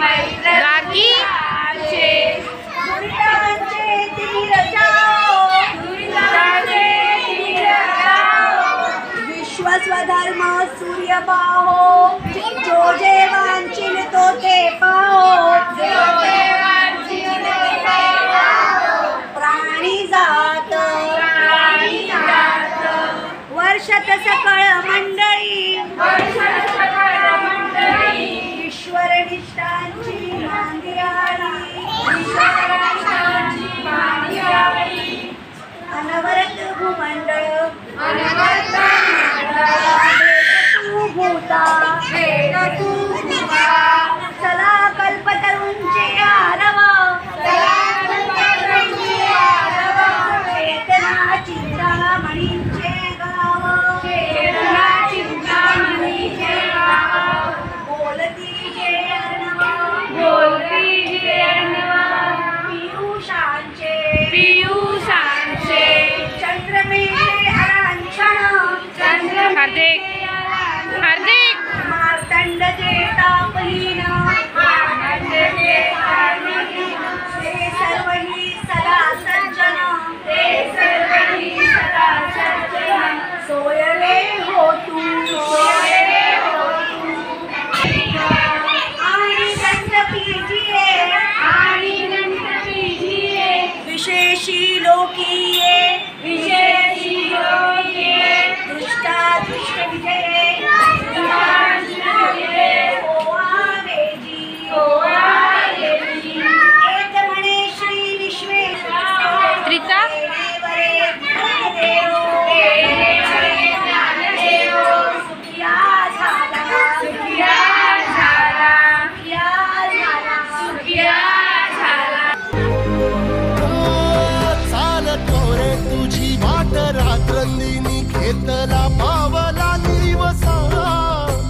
राखी विश्वस्वधर्म सूर्य पाहो, जो जे वांछिल तो ते पाहो, प्राणी जात वर्षत सकळ मंडळी, ईश्वर निष्ठांची अनवरत भूमंडळ चला कल्पतरूंचे आरव, चेतना चिंतामणींचे गाव, बोलती जे अर्णव, पियुषांचे चंद्रमेळे अरांछण, हार्दिक मार्तंड जे तापहीन, ते सर्वही सदा सज्जन, सोय रे हो तू, आणि गणपती जिये, विशेषी लोकीये, दृष्टा दृष्ट विजये, एक म्हणे श्री विश्वेश्वर त्रिता तुझी वाट रात्रंदिनी घेतला पावला दिवसा,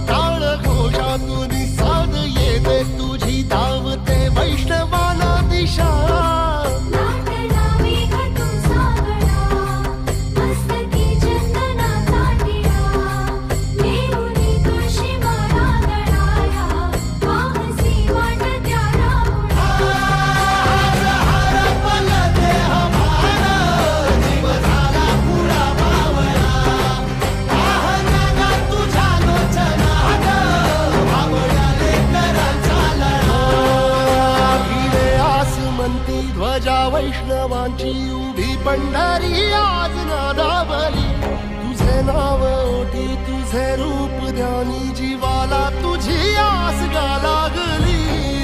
टाळ घोषातून साध येते तुझी धावते वैष्णवाला दिशा. ध्वजा वैष्णवांची उभी पंढरी आज नादावली, तुझे नाव ओटी तुझे रूप ध्यानी, जीवाला तुझी आस गा लागली.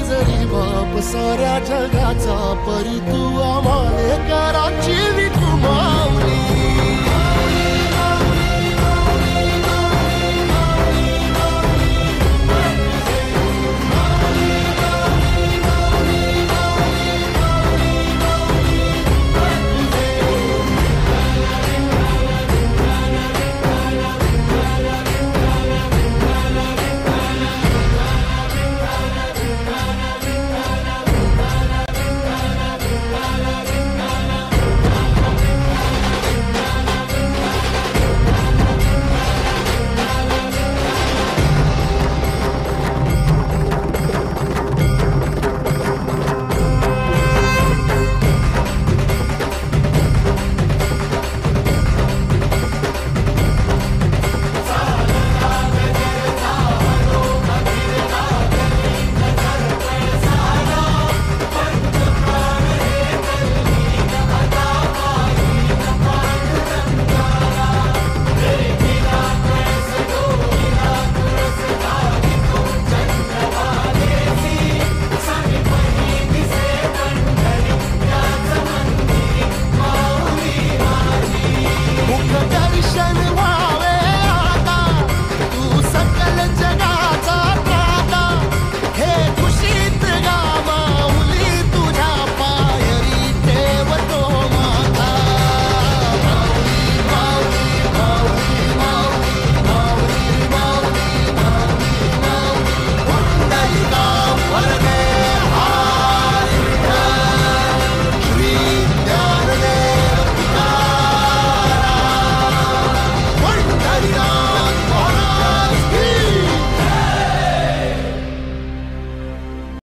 जरी बाप साऱ्या जगाचा परी तू आम्हाले कराची विठू माऊली.